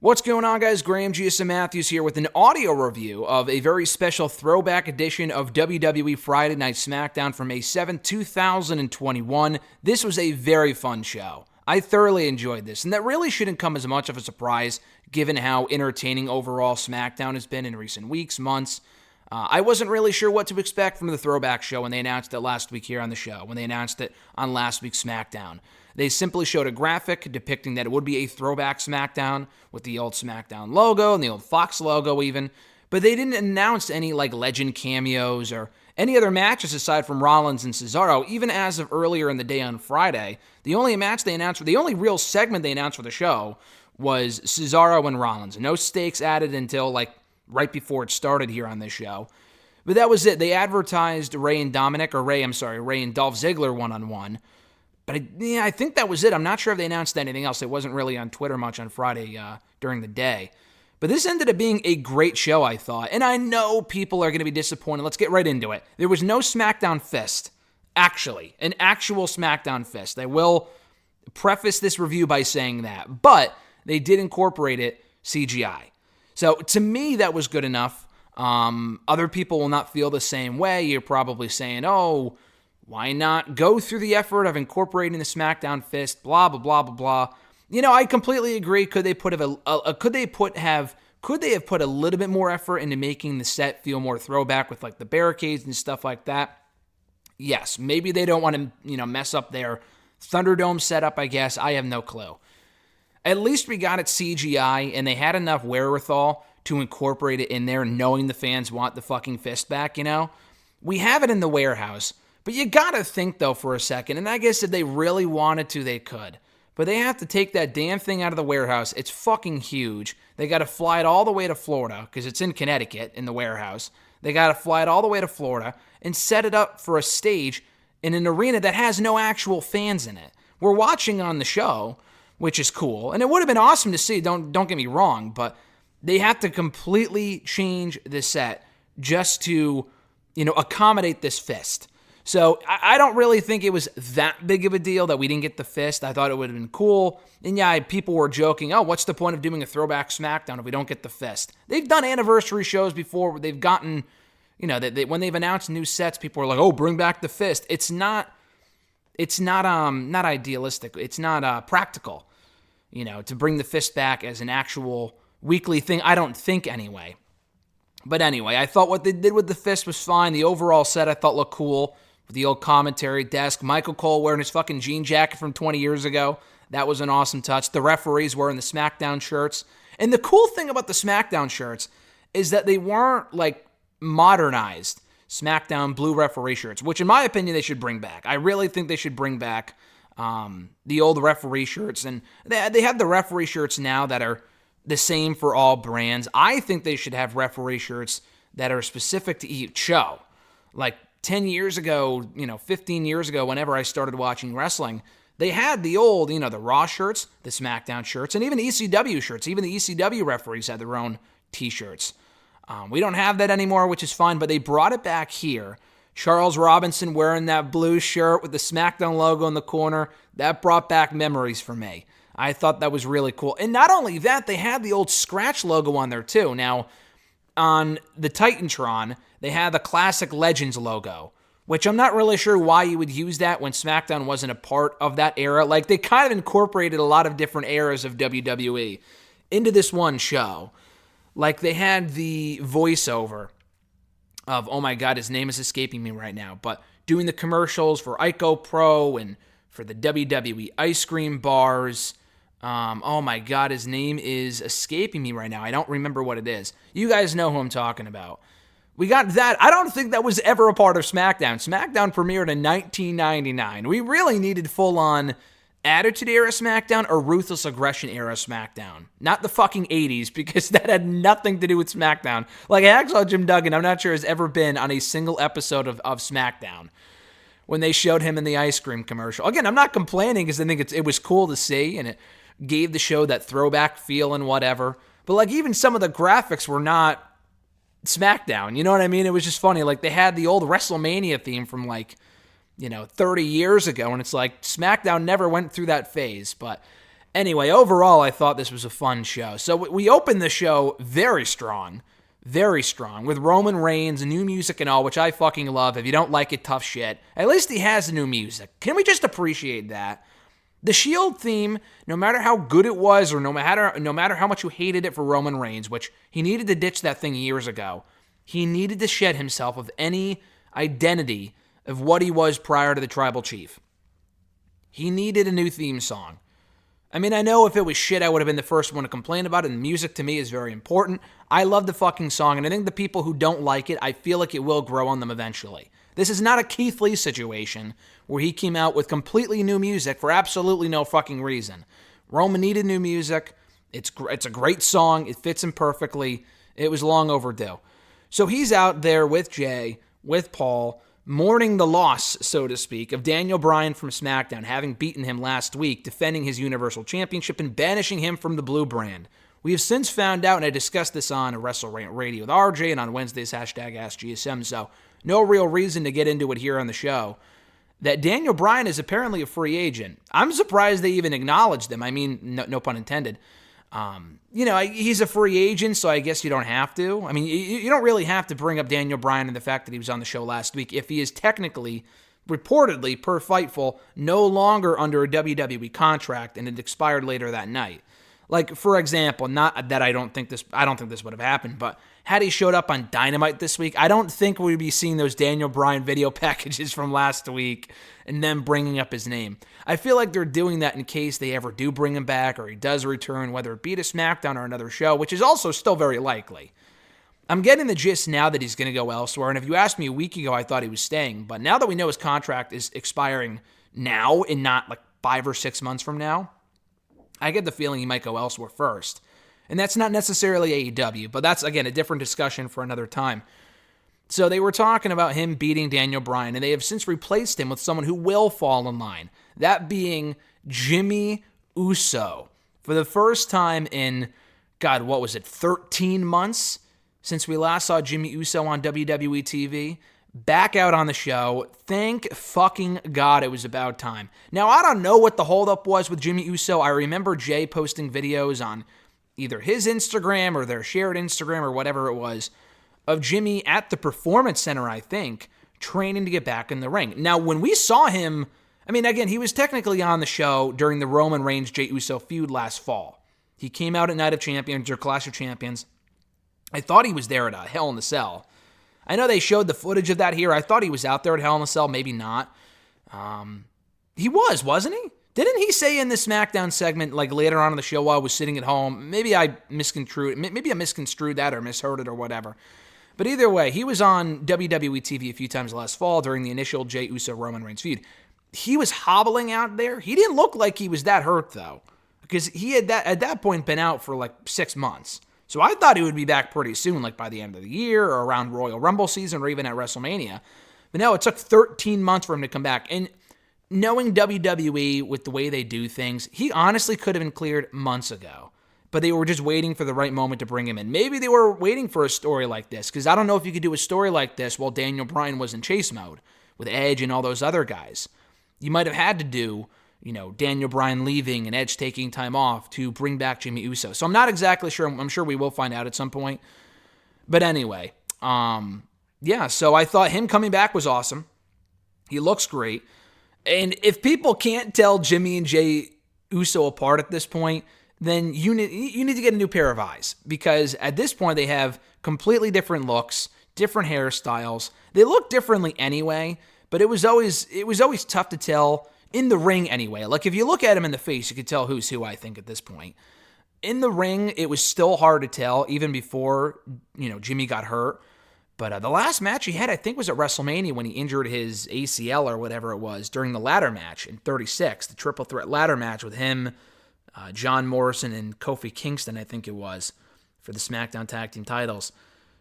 What's going on, guys? Graham GSM Matthews here with an audio review of a very special throwback edition of WWE Friday Night SmackDown from May 7th, 2021. This was a very fun show. I thoroughly enjoyed this, and that really shouldn't come as much of a surprise given how entertaining overall SmackDown has been in recent weeks, months. I wasn't really sure what to expect from the Throwback show when they announced it last week here on the show, when they announced it on last week's SmackDown. They simply showed a graphic depicting that it would be a throwback SmackDown with the old SmackDown logo and the old Fox logo even, but they didn't announce any legend cameos or any other matches aside from Rollins and Cesaro. Even as of earlier in the day on Friday, the only match they announced, the only real segment they announced for the show was Cesaro and Rollins. No stakes added until right before it started here on this show. But that was it. They advertised Ray and Dolph Ziggler one-on-one. But I think that was it. I'm not sure if they announced anything else. It wasn't really on Twitter much on Friday during the day. But this ended up being a great show, I thought. And I know people are going to be disappointed. Let's get right into it. There was no SmackDown fist. Actually, an actual SmackDown fist. I will preface this review by saying that. But they did incorporate it CGI. So to me, that was good enough. Other people will not feel the same way. You're probably saying, oh, why not go through the effort of incorporating the SmackDown fist, blah, blah, blah, blah, blah. You know, I completely agree. Could they have put a little bit more effort into making the set feel more throwback with the barricades and stuff like that? Yes, maybe they don't want to, mess up their Thunderdome setup, I guess. I have no clue. At least we got it CGI, and they had enough wherewithal to incorporate it in there, knowing the fans want the fucking fist back, We have it in the warehouse. But you gotta think, though, for a second, and I guess if they really wanted to, they could. But they have to take that damn thing out of the warehouse. It's fucking huge. They gotta fly it all the way to Florida, because it's in Connecticut, in the warehouse. They gotta fly it all the way to Florida and set it up for a stage in an arena that has no actual fans in it. We're watching on the show, which is cool, and it would have been awesome to see, don't get me wrong, but they have to completely change the set just to, accommodate this fist. So I don't really think it was that big of a deal that we didn't get the fist. I thought it would have been cool. And yeah, people were joking, oh, what's the point of doing a throwback SmackDown if we don't get the fist? They've done anniversary shows before where they've gotten, when they've announced new sets, people are like, oh, bring back the fist. It's not idealistic. It's not practical, to bring the fist back as an actual weekly thing. I don't think anyway. But anyway, I thought what they did with the fist was fine. The overall set I thought looked cool. With the old commentary desk, Michael Cole wearing his fucking jean jacket from 20 years ago. That was an awesome touch. The referees wearing the SmackDown shirts. And the cool thing about the SmackDown shirts is that they weren't modernized SmackDown blue referee shirts, which in my opinion they should bring back. I really think they should bring back the old referee shirts. And they have the referee shirts now that are the same for all brands. I think they should have referee shirts that are specific to each show. 10 years ago, 15 years ago, whenever I started watching wrestling, they had the old, the Raw shirts, the SmackDown shirts, and even the ECW shirts. Even the ECW referees had their own t-shirts. We don't have that anymore, which is fine, but they brought it back here. Charles Robinson wearing that blue shirt with the SmackDown logo in the corner, that brought back memories for me. I thought that was really cool. And not only that, they had the old Scratch logo on there too. Now, on the Titantron, they had the classic Legends logo, which I'm not really sure why you would use that when SmackDown wasn't a part of that era. They kind of incorporated a lot of different eras of WWE into this one show. They had the voiceover of, oh my God, his name is escaping me right now, but doing the commercials for Ico Pro and for the WWE ice cream bars. Oh my God, his name is escaping me right now. I don't remember what it is. You guys know who I'm talking about. We got that. I don't think that was ever a part of SmackDown. SmackDown premiered in 1999. We really needed full-on Attitude Era SmackDown or Ruthless Aggression Era SmackDown. Not the fucking 80s, because that had nothing to do with SmackDown. Hacksaw Jim Duggan, I'm not sure has ever been on a single episode of SmackDown when they showed him in the ice cream commercial. Again, I'm not complaining because I think it was cool to see, and it gave the show that throwback feel and whatever. But even some of the graphics were not SmackDown, you know what I mean? It was just funny. They had the old WrestleMania theme from 30 years ago, and it's SmackDown never went through that phase. But Anyway, overall, I thought this was a fun show. So we opened the show very strong, with Roman Reigns, new music and all, which I fucking love. If you don't like it, tough shit. At least he has new music. Can we just appreciate that? The Shield theme, no matter how good it was, or no matter how much you hated it for Roman Reigns, which he needed to ditch that thing years ago, he needed to shed himself of any identity of what he was prior to the Tribal Chief. He needed a new theme song. I mean, I know if it was shit, I would have been the first one to complain about it, and music to me is very important. I love the fucking song, and I think the people who don't like it, I feel like it will grow on them eventually. This is not a Keith Lee situation where he came out with completely new music for absolutely no fucking reason. Roman needed new music. It's a great song. It fits him perfectly. It was long overdue. So he's out there with Jay, with Paul, mourning the loss, so to speak, of Daniel Bryan from SmackDown, having beaten him last week, defending his Universal Championship and banishing him from the Blue brand. We have since found out, and I discussed this on a Wrestle Rant Radio with RJ and on Wednesday's hashtag AskGSM, so no real reason to get into it here on the show, that Daniel Bryan is apparently a free agent. I'm surprised they even acknowledged him. I mean, no pun intended. He's a free agent, so I guess you don't have to. I mean, you don't really have to bring up Daniel Bryan and the fact that he was on the show last week if he is technically, reportedly, per Fightful, no longer under a WWE contract and it expired later that night. Like, for example, not that I don't think this would have happened, but had he showed up on Dynamite this week, I don't think we'd be seeing those Daniel Bryan video packages from last week and them bringing up his name. I feel like they're doing that in case they ever do bring him back or he does return, whether it be to SmackDown or another show, which is also still very likely. I'm getting the gist now that he's going to go elsewhere, and if you asked me a week ago, I thought he was staying, but now that we know his contract is expiring now and not like 5 or 6 months from now, I get the feeling he might go elsewhere first. And that's not necessarily AEW, but that's, again, a different discussion for another time. So they were talking about him beating Daniel Bryan, and they have since replaced him with someone who will fall in line. That being Jimmy Uso. For the first time in, 13 months since we last saw Jimmy Uso on WWE TV? Back out on the show. Thank fucking God it was about time. Now, I don't know what the holdup was with Jimmy Uso. I remember Jay posting videos on either his Instagram or their shared Instagram or whatever it was of Jimmy at the Performance Center, I think, training to get back in the ring. Now, when we saw him, I mean, again, he was technically on the show during the Roman Reigns-Jey Uso feud last fall. He came out at Night of Champions or Clash of Champions. I thought he was there at Hell in a Cell. I know they showed the footage of that here. I thought he was out there at Hell in a Cell, maybe not. He was, wasn't he? Didn't he say in the SmackDown segment, like later on in the show while I was sitting at home, maybe I misconstrued that or misheard it or whatever. But either way, he was on WWE TV a few times last fall during the initial Jey Uso Roman Reigns feud. He was hobbling out there. He didn't look like he was that hurt, though, because he had at that point been out for like 6 months. So I thought he would be back pretty soon, like by the end of the year or around Royal Rumble season or even at WrestleMania. But no, it took 13 months for him to come back. And knowing WWE with the way they do things, he honestly could have been cleared months ago. But they were just waiting for the right moment to bring him in. Maybe they were waiting for a story like this, because I don't know if you could do a story like this while Daniel Bryan was in chase mode with Edge and all those other guys. You might have had to do, Daniel Bryan leaving and Edge taking time off to bring back Jimmy Uso. So I'm not exactly sure. I'm sure we will find out at some point. But anyway, so I thought him coming back was awesome. He looks great. And if people can't tell Jimmy and Jey Uso apart at this point, then you need to get a new pair of eyes, because at this point they have completely different looks, different hairstyles. They look differently anyway, but it was always tough to tell in the ring anyway. Like if you look at him in the face, you could tell who's who, I think, at this point. In the ring, it was still hard to tell even before, Jimmy got hurt. But the last match he had, I think, was at WrestleMania when he injured his ACL or whatever it was during the ladder match in 36, the triple threat ladder match with him, John Morrison, and Kofi Kingston, I think it was, for the SmackDown Tag Team titles.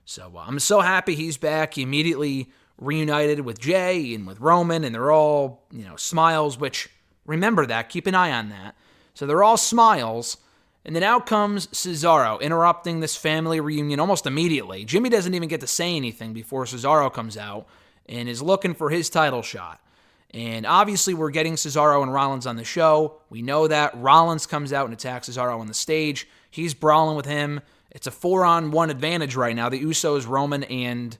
So I'm so happy he's back. He immediately reunited with Jay and with Roman, and they're all, smiles, which, remember that, keep an eye on that. So they're all smiles, and then out comes Cesaro, interrupting this family reunion almost immediately. Jimmy doesn't even get to say anything before Cesaro comes out and is looking for his title shot. And obviously, we're getting Cesaro and Rollins on the show. We know that. Rollins comes out and attacks Cesaro on the stage. He's brawling with him. It's a 4-on-1 advantage right now. The Usos, Roman, and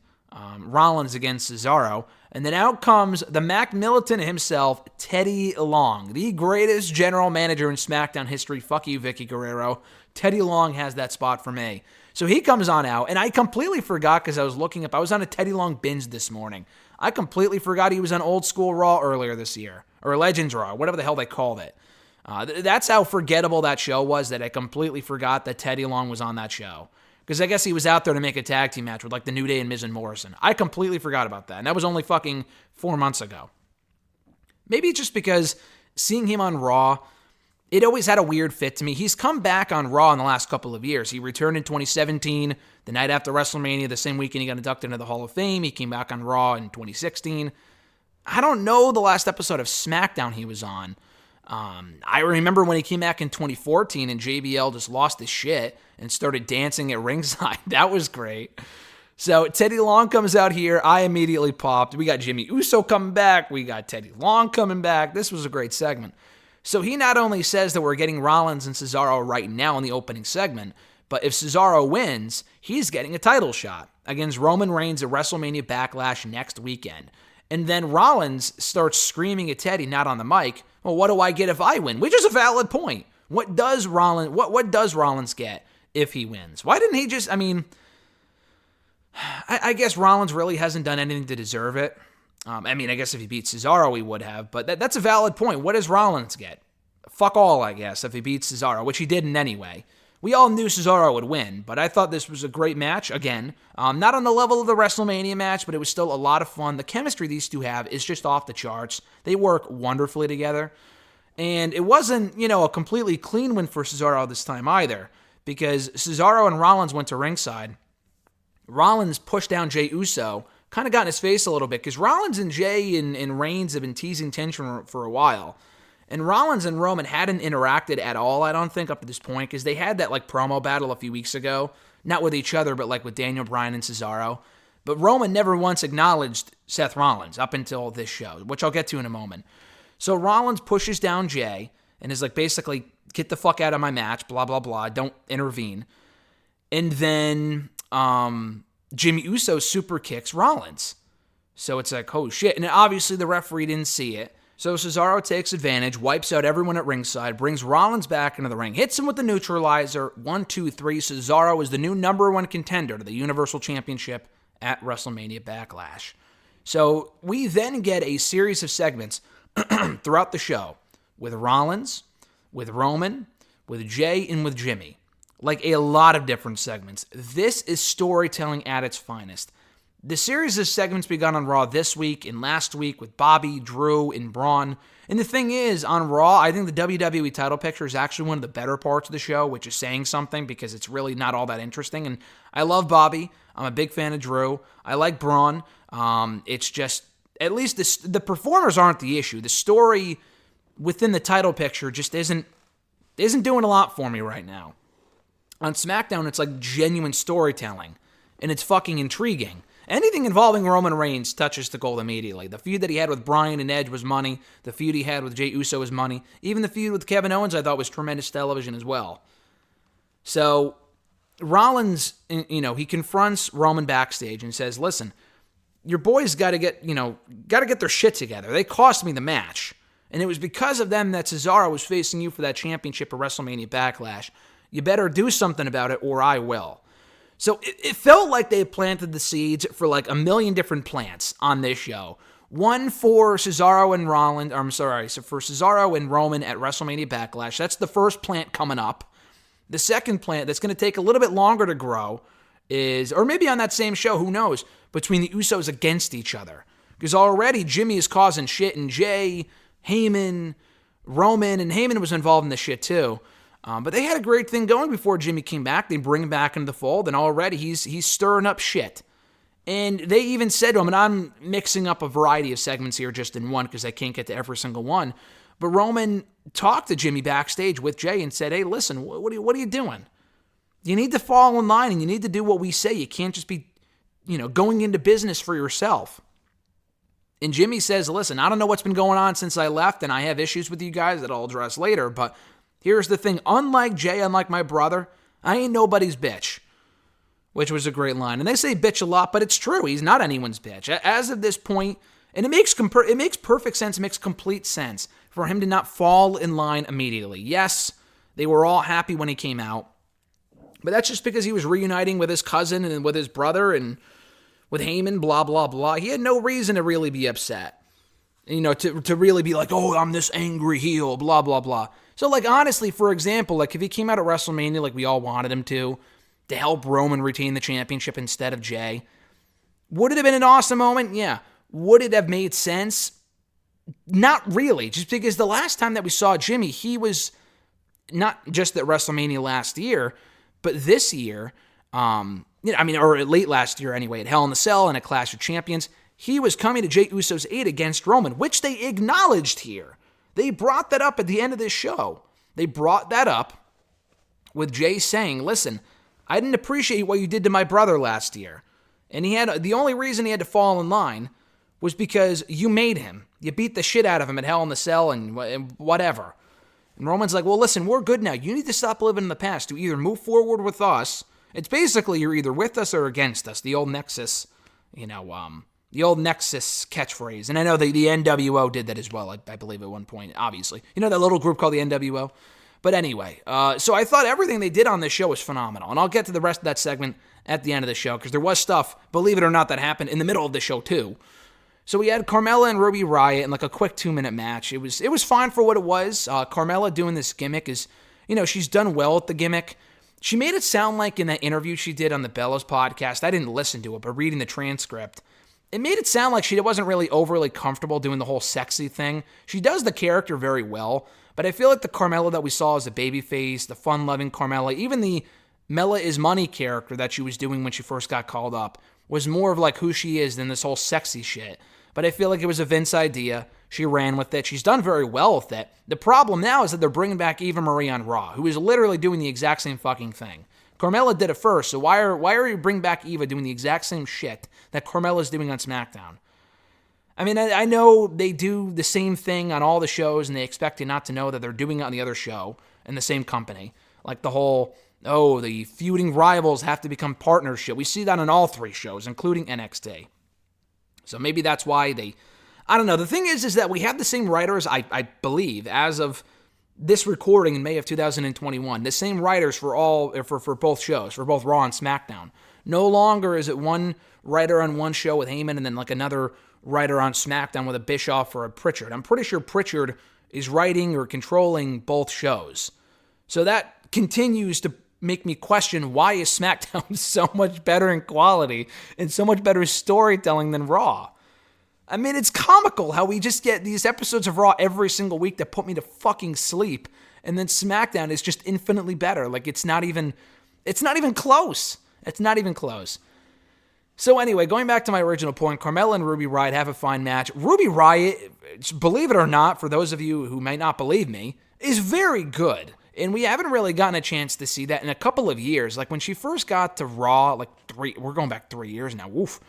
Rollins against Cesaro. And then out comes the Mac Militant himself, Teddy Long, the greatest general manager in SmackDown history. Fuck you, Vicky Guerrero. Teddy Long has that spot for me. So he comes on out, and I completely forgot because I was looking up. I was on a Teddy Long binge this morning. I completely forgot he was on Old School Raw earlier this year, or Legends Raw, whatever the hell they called it. That's how forgettable that show was, that I completely forgot that Teddy Long was on that show. Because I guess he was out there to make a tag team match with like the New Day and Miz and Morrison. I completely forgot about that, and that was only fucking 4 months ago. Maybe it's just because seeing him on Raw, it always had a weird fit to me. He's come back on Raw in the last couple of years. He returned in 2017, the night after WrestleMania, the same weekend he got inducted into the Hall of Fame. He came back on Raw in 2016. I don't know the last episode of SmackDown he was on. I remember when he came back in 2014 and JBL just lost his shit and started dancing at ringside. That was great. So Teddy Long comes out here. I immediately popped. We got Jimmy Uso coming back. We got Teddy Long coming back. This was a great segment. So he not only says that we're getting Rollins and Cesaro right now in the opening segment, but if Cesaro wins, he's getting a title shot against Roman Reigns at WrestleMania Backlash next weekend. And then Rollins starts screaming at Teddy, not on the mic, well, what do I get if I win? Which is a valid point. What does Rollins get if he wins? Why didn't he just, I guess Rollins really hasn't done anything to deserve it. I guess if he beat Cesaro, he would have, but that's a valid point. What does Rollins get? Fuck all, I guess, if he beats Cesaro, which he didn't anyway. We all knew Cesaro would win, but I thought this was a great match. Again, not on the level of the WrestleMania match, but it was still a lot of fun. The chemistry these two have is just off the charts. They work wonderfully together. And it wasn't, a completely clean win for Cesaro this time either, because Cesaro and Rollins went to ringside. Rollins pushed down Jey Uso, kind of got in his face a little bit, because Rollins and Jey and Reigns have been teasing tension for a while. And Rollins and Roman hadn't interacted at all, I don't think, up to this point, because they had that promo battle a few weeks ago, not with each other, but with Daniel Bryan and Cesaro. But Roman never once acknowledged Seth Rollins up until this show, which I'll get to in a moment. So Rollins pushes down Jey and is basically, get the fuck out of my match, blah, blah, blah, don't intervene. And then Jimmy Uso super kicks Rollins. So it's oh shit. And obviously the referee didn't see it. So Cesaro takes advantage, wipes out everyone at ringside, brings Rollins back into the ring, hits him with the neutralizer. 1, 2, 3. Cesaro is the new number 1 contender to the Universal Championship at WrestleMania Backlash. So we then get a series of segments throughout the show with Rollins, with Roman, with Jey, and with Jimmy. A lot of different segments. This is storytelling at its finest. The series of segments begun on Raw this week and last week with Bobby, Drew, and Braun. And the thing is, on Raw, I think the WWE title picture is actually one of the better parts of the show, which is saying something because it's really not all that interesting. And I love Bobby. I'm a big fan of Drew. I like Braun. It's just, at least the performers aren't the issue. The story within the title picture just isn't doing a lot for me right now. On SmackDown, it's genuine storytelling, and it's fucking intriguing. Anything involving Roman Reigns touches the gold immediately. The feud that he had with Bryan and Edge was money. The feud he had with Jey Uso was money. Even the feud with Kevin Owens I thought was tremendous television as well. So Rollins, he confronts Roman backstage and says, listen, your boys got to get their shit together. They cost me the match. And it was because of them that Cesaro was facing you for that championship at WrestleMania Backlash. You better do something about it or I will. So it felt like they planted the seeds for a million different plants on this show. One for Cesaro and for Cesaro and Roman at WrestleMania Backlash. That's the first plant coming up. The second plant that's going to take a little bit longer to grow is, or maybe on that same show, who knows, between the Usos against each other. Because already Jimmy is causing shit, and Jey, Heyman, Roman, and Heyman was involved in this shit too. But they had a great thing going before Jimmy came back. They bring him back into the fold, and already he's stirring up shit. And they even said to him, and I'm mixing up a variety of segments here just in one because I can't get to every single one, but Roman talked to Jimmy backstage with Jey and said, hey, listen, what are you doing? You need to fall in line, and you need to do what we say. You can't just be, going into business for yourself. And Jimmy says, listen, I don't know what's been going on since I left, and I have issues with you guys that I'll address later, but here's the thing. Unlike Jay, unlike my brother, I ain't nobody's bitch. Which was a great line. And they say bitch a lot, but it's true. He's not anyone's bitch. As of this point, and it makes perfect sense, it makes complete sense for him to not fall in line immediately. Yes, they were all happy when he came out, but that's just because he was reuniting with his cousin and with his brother and with Heyman, blah, blah, blah. He had no reason to really be upset. To really be like, oh, I'm this angry heel, blah, blah, blah. So, honestly, for example, if he came out at WrestleMania like we all wanted him to help Roman retain the championship instead of Jay, would it have been an awesome moment? Yeah. Would it have made sense? Not really, just because the last time that we saw Jimmy, he was not just at WrestleMania last year, but this year, or late last year anyway, at Hell in a Cell and at Clash of Champions, he was coming to Jey Uso's aid against Roman, which they acknowledged here. They brought that up at the end of this show. They brought that up with Jay saying, listen, I didn't appreciate what you did to my brother last year. And the only reason he had to fall in line was because you made him. You beat the shit out of him at Hell in the Cell and whatever. And Roman's like, well, listen, we're good now. You need to stop living in the past. You either move forward with us. It's basically you're either with us or against us. The old Nexus, the old Nexus catchphrase. And I know the NWO did that as well, I believe, at one point, obviously. That little group called the NWO? But anyway, so I thought everything they did on this show was phenomenal. And I'll get to the rest of that segment at the end of the show, because there was stuff, believe it or not, that happened in the middle of the show, too. So we had Carmella and Ruby Riott in a quick 2-minute match. It was fine for what it was. Carmella doing this gimmick is, she's done well with the gimmick. She made it sound like in that interview she did on the Bellas podcast, I didn't listen to it, but reading the transcript, it made it sound like she wasn't really overly comfortable doing the whole sexy thing. She does the character very well, but I feel like the Carmella that we saw as a babyface, the fun-loving Carmella, even the Mella is Money character that she was doing when she first got called up, was more of who she is than this whole sexy shit. But I feel like it was a Vince idea. She ran with it. She's done very well with it. The problem now is that they're bringing back Eva Marie on Raw, who is literally doing the exact same fucking thing. Carmella did it first, so why are you bringing back Eva doing the exact same shit that Carmella's doing on SmackDown? I mean, I know they do the same thing on all the shows, and they expect you not to know that they're doing it on the other show in the same company. Like the whole, the feuding rivals have to become partners shit. We see that on all 3 shows, including NXT. So maybe that's why I don't know. The thing is that we have the same writers, I believe, as of this recording in May of 2021. The same writers for both shows, for both Raw and SmackDown. No longer is it one writer on one show with Heyman and then another writer on SmackDown with a Bischoff or a Pritchard. I'm pretty sure Pritchard is writing or controlling both shows. So that continues to make me question, why is SmackDown so much better in quality and so much better storytelling than Raw? I mean, it's comical how we just get these episodes of Raw every single week that put me to fucking sleep, and then SmackDown is just infinitely better. It's not even close. It's not even close. So anyway, going back to my original point, Carmella and Ruby Riott have a fine match. Ruby Riott, believe it or not, for those of you who might not believe me, is very good. And we haven't really gotten a chance to see that in a couple of years. When she first got to Raw, we're going back 3 years now, woof.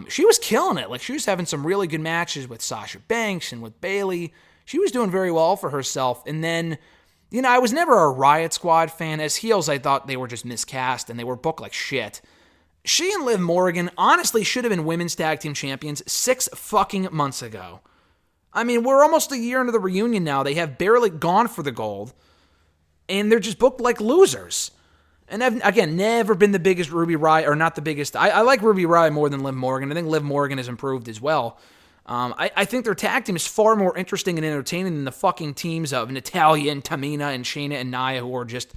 She was killing it. She was having some really good matches with Sasha Banks and with Bayley. She was doing very well for herself. And then, I was never a Riott Squad fan. As heels, I thought they were just miscast and they were booked like shit. She and Liv Morgan honestly should have been women's tag team champions 6 fucking months ago. I mean, we're almost a year into the reunion now. They have barely gone for the gold. And they're just booked like losers. And I've, again, never been the biggest Ruby Riott, or not the biggest. I like Ruby Riott more than Liv Morgan. I think Liv Morgan has improved as well. I think their tag team is far more interesting and entertaining than the fucking teams of Natalya and Tamina and Shayna and Nia, who are just...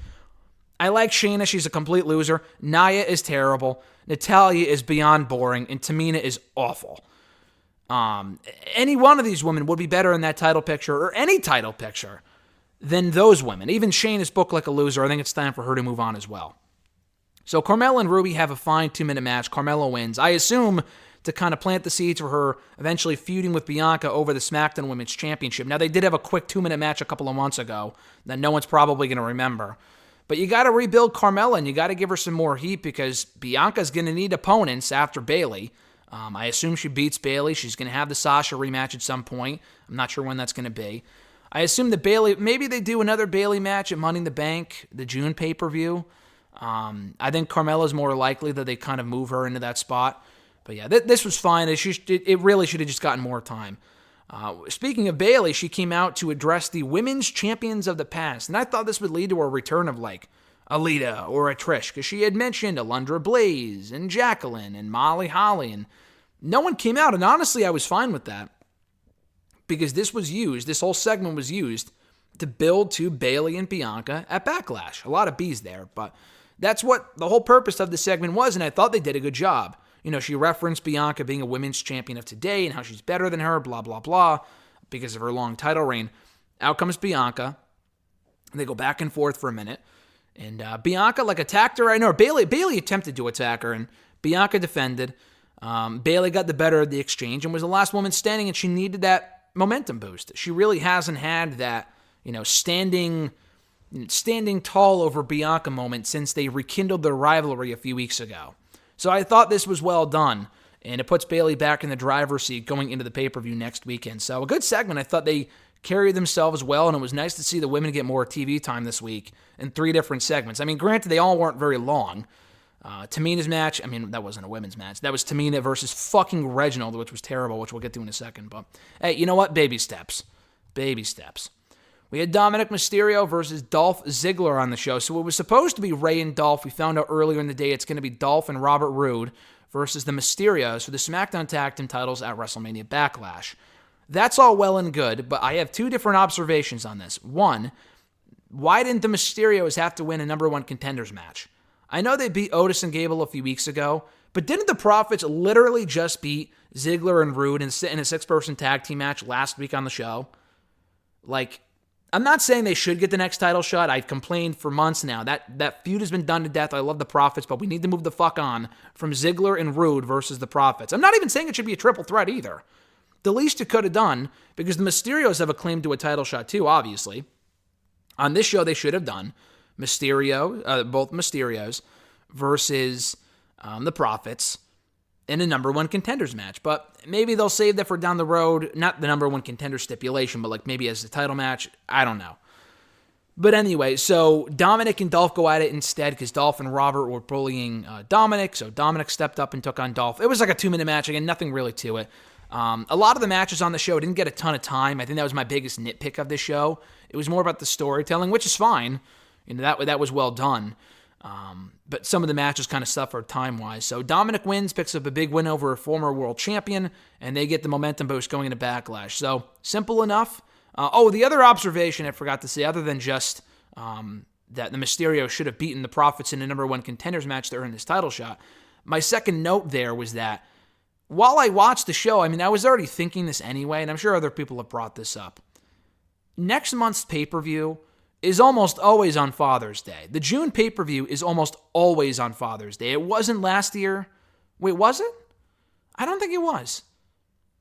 I like Shayna. She's a complete loser. Nia is terrible. Natalya is beyond boring. And Tamina is awful. Any one of these women would be better in that title picture, or any title picture, than those women. Even Shane is booked like a loser. I think it's time for her to move on as well. So Carmella and Ruby have a fine 2-minute match. Carmella wins. I assume to kind of plant the seeds for her eventually feuding with Bianca over the SmackDown Women's Championship. Now, they did have a quick 2-minute match a couple of months ago that no one's probably going to remember. But you got to rebuild Carmella, and you got to give her some more heat, because Bianca's going to need opponents after Bayley. I assume she beats Bayley. She's going to have the Sasha rematch at some point. I'm not sure when that's going to be. I assume that Bayley, maybe they do another Bayley match at Money in the Bank, the June pay-per-view. I think Carmella's more likely that they kind of move her into that spot. But yeah, this was fine. It really should have just gotten more time. Speaking of Bayley, she came out to address the women's champions of the past. And I thought this would lead to a return of like Alita or a Trish, because she had mentioned Alundra Blaze and Jacqueline and Molly Holly, and no one came out. And honestly, I was fine with that, because this whole segment was used to build to Bayley and Bianca at Backlash. A lot of B's there, but that's what the whole purpose of the segment was, and I thought they did a good job. She referenced Bianca being a women's champion of today and how she's better than her, blah, blah, blah, because of her long title reign. Out comes Bianca. They go back and forth for a minute, and Bianca attacked her. I know Bayley attempted to attack her, and Bianca defended. Bayley got the better of the exchange and was the last woman standing, and she needed that momentum boost. She really hasn't had that, standing tall over Bianca moment since they rekindled their rivalry a few weeks ago. So I thought this was well done, and it puts Bayley back in the driver's seat going into the pay-per-view next weekend. So a good segment. I thought they carried themselves well, and it was nice to see the women get more TV time this week in 3 different segments. I mean, granted, they all weren't very long. Tamina's match, that wasn't a women's match. That was Tamina versus fucking Reginald, which was terrible, which we'll get to in a second. But hey, you know what? Baby steps. Baby steps. We had Dominik Mysterio versus Dolph Ziggler on the show. So it was supposed to be Rey and Dolph. We found out earlier in the day it's going to be Dolph and Robert Roode versus the Mysterios for the SmackDown Tag Team titles at WrestleMania Backlash. That's all well and good, but I have 2 different observations on this. One, why didn't the Mysterios have to win a number 1 contenders match? I know they beat Otis and Gable a few weeks ago, but didn't the Profits literally just beat Ziggler and Roode in a 6-person tag team match last week on the show? I'm not saying they should get the next title shot. I've complained for months now. That feud has been done to death. I love the Profits, but we need to move the fuck on from Ziggler and Roode versus the Profits. I'm not even saying it should be a triple threat either. The least it could have done, because the Mysterios have a claim to a title shot too, obviously. On this show, they should have done both Mysterios versus the Profits in a number 1 contenders match. But maybe they'll save that for down the road. Not the number 1 contender stipulation, but maybe as a title match. I don't know. But anyway, so Dominik and Dolph go at it instead, because Dolph and Robert were bullying Dominik. So Dominik stepped up and took on Dolph. It was like a 2-minute match. Again, nothing really to it. A lot of the matches on the show didn't get a ton of time. I think that was my biggest nitpick of this show. It was more about the storytelling, which is fine. That was well done. But some of the matches kind of suffered time-wise. So Dominik wins, picks up a big win over a former world champion, and they get the momentum boost going into Backlash. So simple enough. The other observation I forgot to say, other than just that the Mysterio should have beaten the Profits in a number 1 contenders match to earn this title shot, my second note there was that while I watched the show, I was already thinking this anyway, and I'm sure other people have brought this up. Next month's pay-per-view is almost always on Father's Day. The June pay-per-view is almost always on Father's Day. It wasn't last year. Wait, was it? I don't think it was.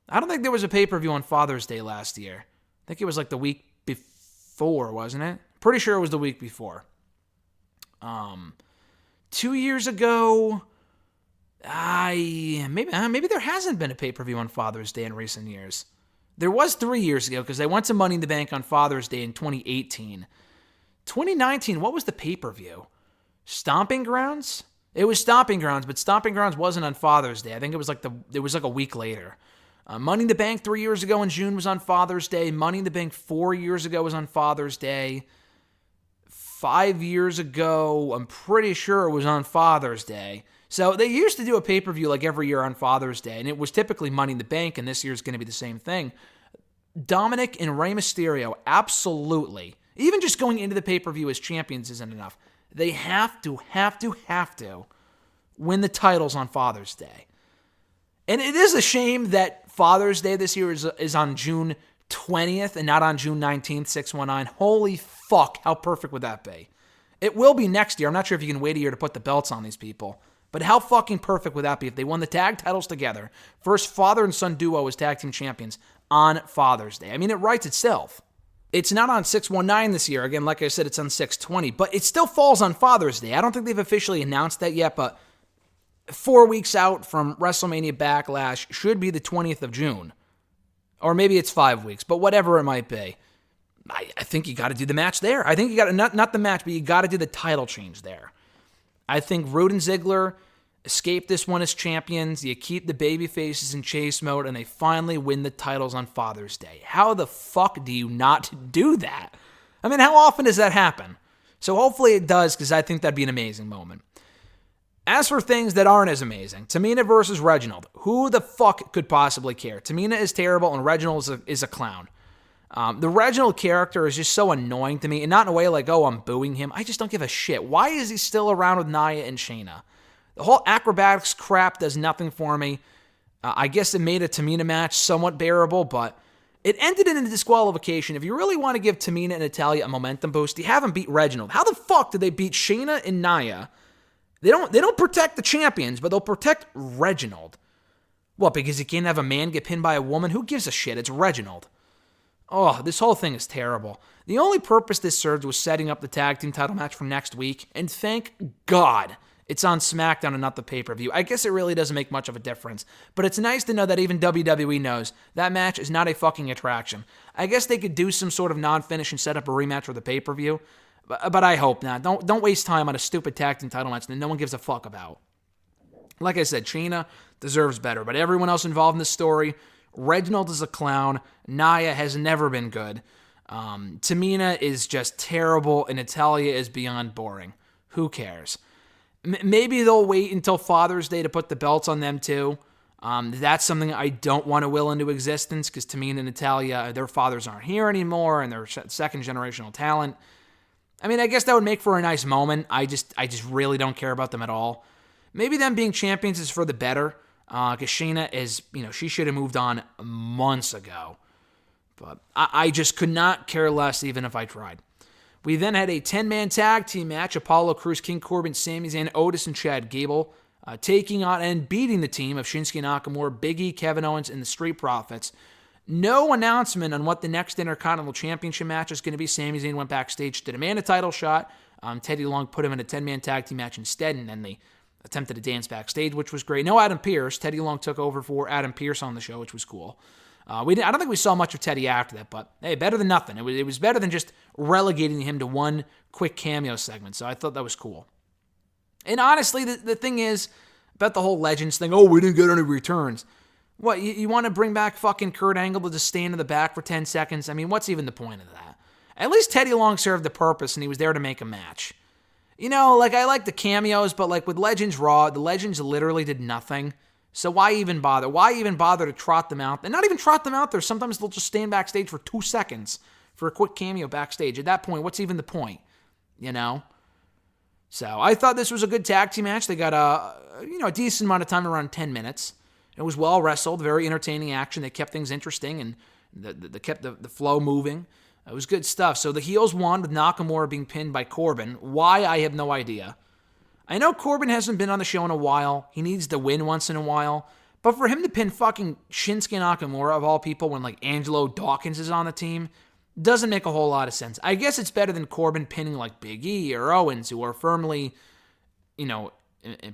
I don't think there was a pay-per-view on Father's Day last year. I think it was the week before, wasn't it? Pretty sure it was the week before. 2 years ago, maybe there hasn't been a pay-per-view on Father's Day in recent years. There was 3 years ago, because they went to Money in the Bank on Father's Day in 2018. 2019, what was the pay-per-view? Stomping Grounds? It was Stomping Grounds, but Stomping Grounds wasn't on Father's Day. I think it was a week later. Money in the Bank 3 years ago in June was on Father's Day. Money in the Bank 4 years ago was on Father's Day. 5 years ago, I'm pretty sure it was on Father's Day. So they used to do a pay-per-view every year on Father's Day, and it was typically Money in the Bank, and this year's going to be the same thing. Dominik and Rey Mysterio, absolutely. Even just going into the pay-per-view as champions isn't enough. They have to win the titles on Father's Day. And it is a shame that Father's Day this year is on June 20th and not on June 19th, 619. Holy fuck, how perfect would that be? It will be next year. I'm not sure if you can wait a year to put the belts on these people. But how fucking perfect would that be if they won the tag titles together? First father and son duo as tag team champions on Father's Day. It writes itself. It's not on 619 this year. Again, like I said, it's on 620. But it still falls on Father's Day. I don't think they've officially announced that yet, but 4 weeks out from WrestleMania Backlash should be the 20th of June. Or maybe it's 5 weeks, but whatever it might be. I think you got to do the match there. I think you got to, not the match, but you got to do the title change there. I think Riott and Ziggler escape this one as champions. You keep the baby faces in chase mode, and they finally win the titles on Father's Day. How the fuck do you not do that? I mean, how often does that happen? So hopefully it does, because I think that'd be an amazing moment. As for things that aren't as amazing, Tamina versus Reginald. Who the fuck could possibly care? Tamina is terrible, and Reginald is a clown. The Reginald character is just so annoying to me, and not in a way like, oh, I'm booing him. I just don't give a shit. Why is he still around with Nia and Shayna? The whole acrobatics crap does nothing for me. I guess it made a Tamina match somewhat bearable, but it ended in a disqualification. If you really want to give Tamina and Natalya a momentum boost, you haven't beat Reginald. How the fuck did they beat Shayna and Nia? They don't protect the champions, but they'll protect Reginald. What, because you can't have a man get pinned by a woman? Who gives a shit? It's Reginald. Oh, this whole thing is terrible. The only purpose this served was setting up the tag team title match for next week, and thank God it's on SmackDown and not the pay-per-view. I guess it really doesn't make much of a difference, but it's nice to know that even WWE knows that match is not a fucking attraction. I guess they could do some sort of non-finish and set up a rematch for the pay-per-view, but I hope not. Don't waste time on a stupid tag team title match that no one gives a fuck about. Like I said, Shayna deserves better, but everyone else involved in the story, Reginald is a clown. Nia has never been good. Tamina is just terrible, and Natalya is beyond boring. Who cares? Maybe they'll wait until Father's Day to put the belts on them too. That's something I don't want to will into existence, because Tamina and Natalya, their fathers aren't here anymore, and they're second generational talent. I mean, I guess that would make for a nice moment. I just really don't care about them at all. Maybe them being champions is for the better. Because Shayna is, she should have moved on months ago. But I just could not care less even if I tried. We then had a 10-man tag team match. Apollo Crews, King Corbin, Sami Zayn, Otis, and Chad Gable taking on and beating the team of Shinsuke Nakamura, Big E, Kevin Owens, and the Street Profits. No announcement on what the next Intercontinental Championship match is going to be. Sami Zayn went backstage to demand a title shot. Teddy Long put him in a 10-man tag team match instead, and then they attempted to dance backstage, which was great. No Adam Pearce. Teddy Long took over for Adam Pearce on the show, which was cool. I don't think we saw much of Teddy after that, but hey, better than nothing. It was better than just relegating him to one quick cameo segment, so I thought that was cool. And honestly, the thing is, about the whole Legends thing, oh, we didn't get any returns. What, you want to bring back fucking Kurt Angle to just stand in the back for 10 seconds? I mean, what's even the point of that? At least Teddy Long served the purpose, and he was there to make a match. I like the cameos, but with Legends Raw, the Legends literally did nothing. So why even bother? Why even bother to trot them out? And not even trot them out there. Sometimes they'll just stand backstage for 2 seconds for a quick cameo backstage. At that point, what's even the point? So I thought this was a good tag team match. They got a decent amount of time, around 10 minutes. It was well wrestled, very entertaining action. They kept things interesting, and they kept the flow moving. It was good stuff. So the heels won with Nakamura being pinned by Corbin. Why, I have no idea. I know Corbin hasn't been on the show in a while. He needs to win once in a while. But for him to pin fucking Shinsuke Nakamura, of all people, when Angelo Dawkins is on the team, doesn't make a whole lot of sense. I guess it's better than Corbin pinning Big E or Owens, who are firmly,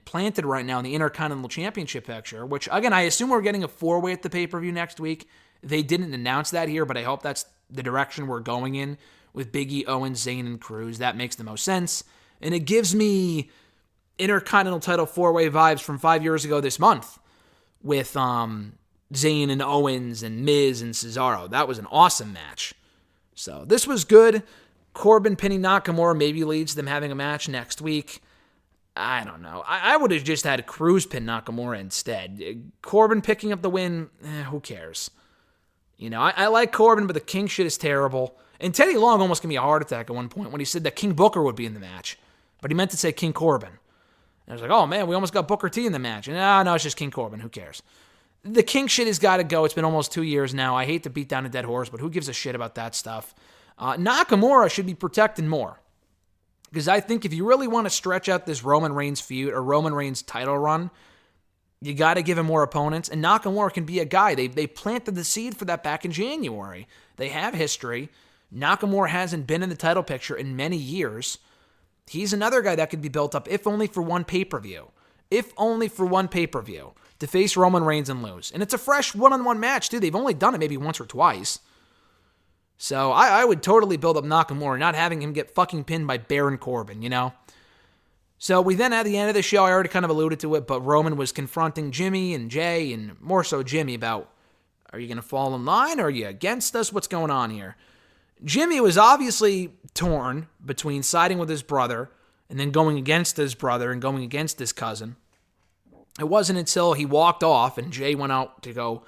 planted right now in the Intercontinental Championship picture, which, again, I assume we're getting a 4-way at the pay-per-view next week. They didn't announce that here, but I hope that's the direction we're going in with Big E, Owens, Zayn, and Crews. That makes the most sense. And it gives me Intercontinental title 4-way vibes from 5 years ago this month with Zayn and Owens and Miz and Cesaro. That was an awesome match. So this was good. Corbin pinning Nakamura maybe leads to them having a match next week. I don't know. I would have just had Crews pin Nakamura instead. Corbin picking up the win, who cares? I like Corbin, but the King shit is terrible. And Teddy Long almost gave me a heart attack at one point when he said that King Booker would be in the match. But he meant to say King Corbin. And I was like, oh man, we almost got Booker T in the match. And no, it's just King Corbin. Who cares? The King shit has got to go. It's been almost 2 years now. I hate to beat down a dead horse, but who gives a shit about that stuff? Nakamura should be protected more. Because I think if you really want to stretch out this Roman Reigns feud or Roman Reigns title run, you got to give him more opponents. And Nakamura can be a guy. They planted the seed for that back in January. They have history. Nakamura hasn't been in the title picture in many years. He's another guy that could be built up, if only for one pay-per-view. if only for one pay-per-view, to face Roman Reigns and lose. And it's a fresh one-on-one match, too. They've only done it maybe once or twice. So I would totally build up Nakamura, not having him get fucking pinned by Baron Corbin, you know? So we then, at the end of the show, I already kind of alluded to it, but Roman was confronting Jimmy and Jay, and more so Jimmy, about, are you going to fall in line, or are you against us? What's going on here? Jimmy was obviously torn between siding with his brother and then going against his brother and going against his cousin. It wasn't until he walked off and Jay went out to go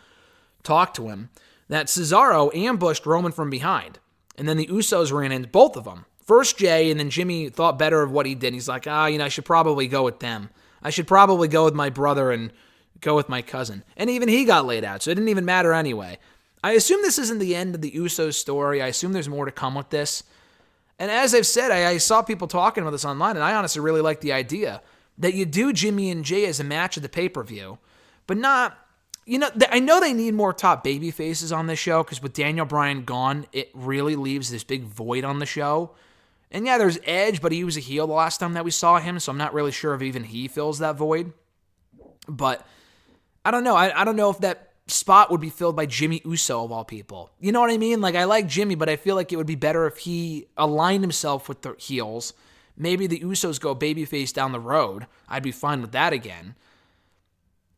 talk to him that Cesaro ambushed Roman from behind. And then the Usos ran into both of them. First Jay, and then Jimmy thought better of what he did. He's like, I should probably go with them. I should probably go with my brother and go with my cousin. And even he got laid out, so it didn't even matter anyway. I assume this isn't the end of the Usos story. I assume there's more to come with this. And as I've said, I saw people talking about this online, and I honestly really like the idea that you do Jimmy and Jay as a match at the pay-per-view, but not, I know they need more top baby faces on this show, because with Daniel Bryan gone, it really leaves this big void on the show. And yeah, there's Edge, but he was a heel the last time that we saw him, so I'm not really sure if even he fills that void. But I don't know. I don't know if that spot would be filled by Jimmy Uso, of all people. You know what I mean? Like, I like Jimmy, but I feel like it would be better if he aligned himself with the heels. Maybe the Usos go babyface down the road. I'd be fine with that again.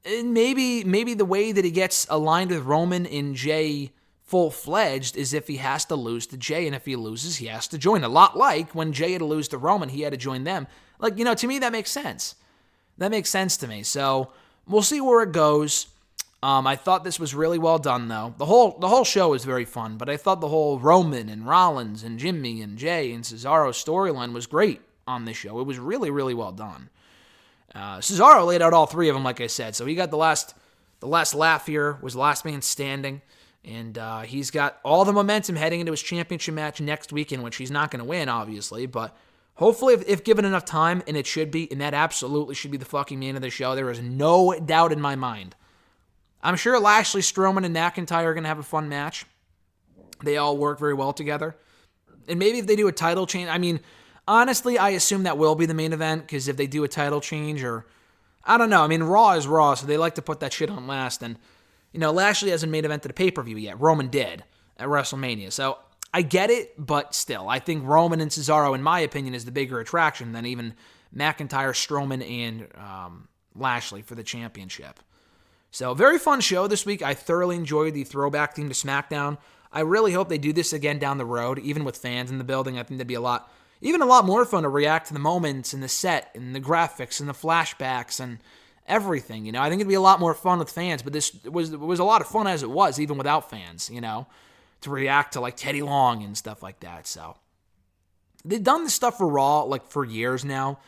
And maybe the way that he gets aligned with Roman and Jay full-fledged is if he has to lose to Jay, and if he loses, he has to join. A lot like when Jay had to lose to Roman, he had to join them. Like, to me, that makes sense. That makes sense to me. So we'll see where it goes. I thought this was really well done, though. The whole show was very fun, but I thought the whole Roman and Rollins and Jimmy and Jay and Cesaro storyline was great on this show. It was really, really well done. Cesaro laid out all three of them, like I said, so he got the last laugh here, was the last man standing, and he's got all the momentum heading into his championship match next week, in which he's not going to win, obviously, but hopefully, if given enough time, and it should be, and that absolutely should be the fucking main of the show, there is no doubt in my mind. I'm sure Lashley, Strowman, and McIntyre are going to have a fun match. They all work very well together. And maybe if they do a title change, honestly, I assume that will be the main event, because if they do a title change, or, I don't know, Raw is Raw, so they like to put that shit on last, and, Lashley hasn't main evented a pay-per-view yet. Roman did at WrestleMania, so I get it, but still, I think Roman and Cesaro, in my opinion, is the bigger attraction than even McIntyre, Strowman, and Lashley for the championship. So, very fun show this week. I thoroughly enjoyed the throwback theme to SmackDown. I really hope they do this again down the road, even with fans in the building. I think that'd be a lot more fun to react to the moments and the set and the graphics and the flashbacks and everything. I think it'd be a lot more fun with fans, but this was a lot of fun as it was, even without fans, to react to like Teddy Long and stuff like that. So, they've done this stuff for Raw like for years now.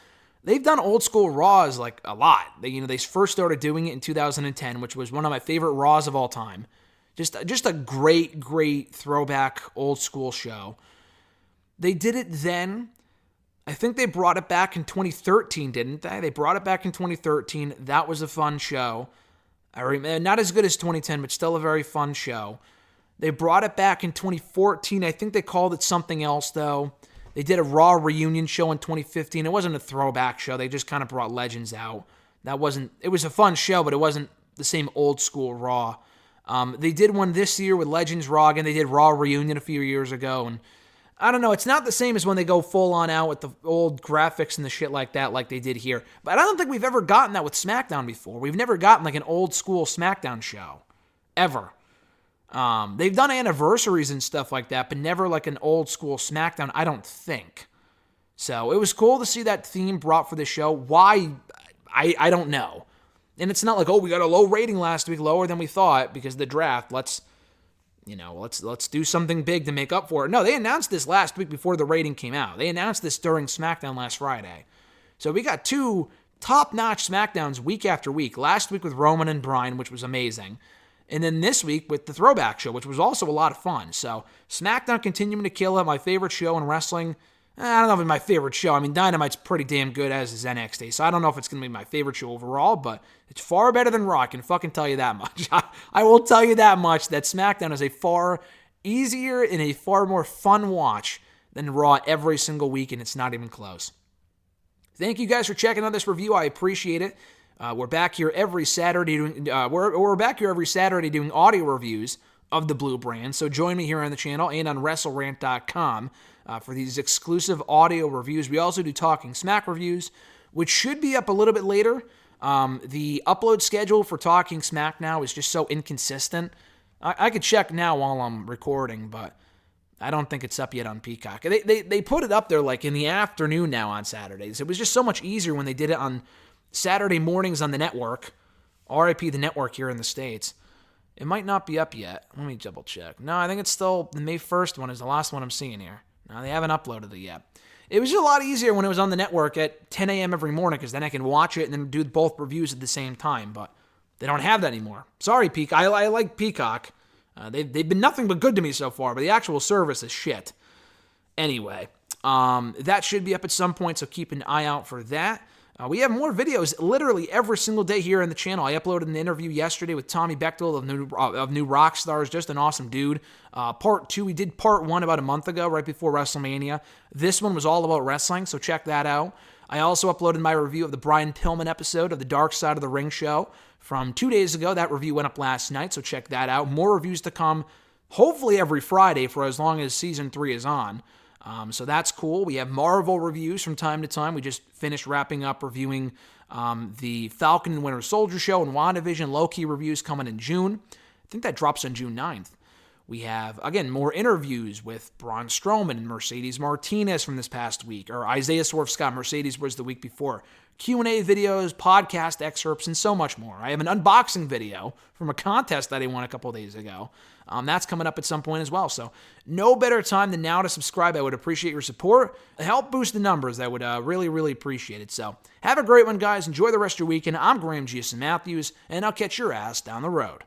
They've done old school Raws like a lot. They first started doing it in 2010, which was one of my favorite Raws of all time. Just a great throwback old school show. They did it then. I think they brought it back in 2013, didn't they? They brought it back in 2013. That was a fun show. I remember, not as good as 2010, but still a very fun show. They brought it back in 2014. I think they called it something else, though. They did a Raw reunion show in 2015. It wasn't a throwback show. They just kind of brought legends out. It was a fun show, but it wasn't the same old school Raw. They did one this year with Legends Raw, and they did Raw reunion a few years ago. And I don't know, it's not the same as when they go full on out with the old graphics and the shit like that like they did here. But I don't think we've ever gotten that with SmackDown before. We've never gotten like an old school SmackDown show. Ever. They've done anniversaries and stuff like that, but never like an old school SmackDown, I don't think. So it was cool to see that theme brought for the show. Why? I don't know. And it's not like, we got a low rating last week, lower than we thought because of the draft. Let's do something big to make up for it. No, they announced this last week before the rating came out. They announced this during SmackDown last Friday. So we got two top-notch SmackDowns week after week. Last week with Roman and Bryan, which was amazing. And then this week with the Throwback show, which was also a lot of fun. So SmackDown continuing to kill it. My favorite show in wrestling. I don't know if it's my favorite show. Dynamite's pretty damn good, as is NXT. So I don't know if it's going to be my favorite show overall, but it's far better than Raw. I can fucking tell you that much. I will tell you that much, that SmackDown is a far easier and a far more fun watch than Raw every single week, and it's not even close. Thank you guys for checking out this review. I appreciate it. We're back here every Saturday doing we're back here every Saturday doing audio reviews of the Blue brand. So join me here on the channel and on WrestleRant.com for these exclusive audio reviews. We also do Talking Smack reviews, which should be up a little bit later. The upload schedule for Talking Smack now is just so inconsistent. I could check now while I'm recording, but I don't think it's up yet on Peacock. They put it up there like in the afternoon now on Saturdays. It was just so much easier when they did it on Saturday mornings on the network. RIP the network here in the States. It might not be up yet. Let me double check. No, I think it's still the May 1st one is the last one I'm seeing here. No, they haven't uploaded it yet. It was just a lot easier when it was on the network at 10 a.m. every morning because then I can watch it and then do both reviews at the same time. But they don't have that anymore. Sorry, Peacock. I like Peacock. They've been nothing but good to me so far, but the actual service is shit. Anyway, that should be up at some point, so keep an eye out for that. We have more videos literally every single day here on the channel. I uploaded an interview yesterday with Tommy Bechtel of New Rockstars, just an awesome dude. Part 2, we did part 1 about a month ago, right before WrestleMania. This one was all about wrestling, so check that out. I also uploaded my review of the Brian Pillman episode of the Dark Side of the Ring show from 2 days ago. That review went up last night, so check that out. More reviews to come, hopefully every Friday for as long as Season 3 is on. So that's cool. We have Marvel reviews from time to time. We just finished wrapping up reviewing the Falcon and Winter Soldier show and WandaVision Loki reviews coming in June. I think that drops on June 9th. We have, again, more interviews with Braun Strowman and Mercedes Martinez from this past week, or Isaiah Swerve Scott. Mercedes was the week before. Q&A videos, podcast excerpts, and so much more. I have an unboxing video from a contest that I won a couple days ago. That's coming up at some point as well. So no better time than now to subscribe. I would appreciate your support. Help boost the numbers. I would really, really appreciate it. So have a great one, guys. Enjoy the rest of your weekend. I'm Graham G. Matthews, and I'll catch your ass down the road.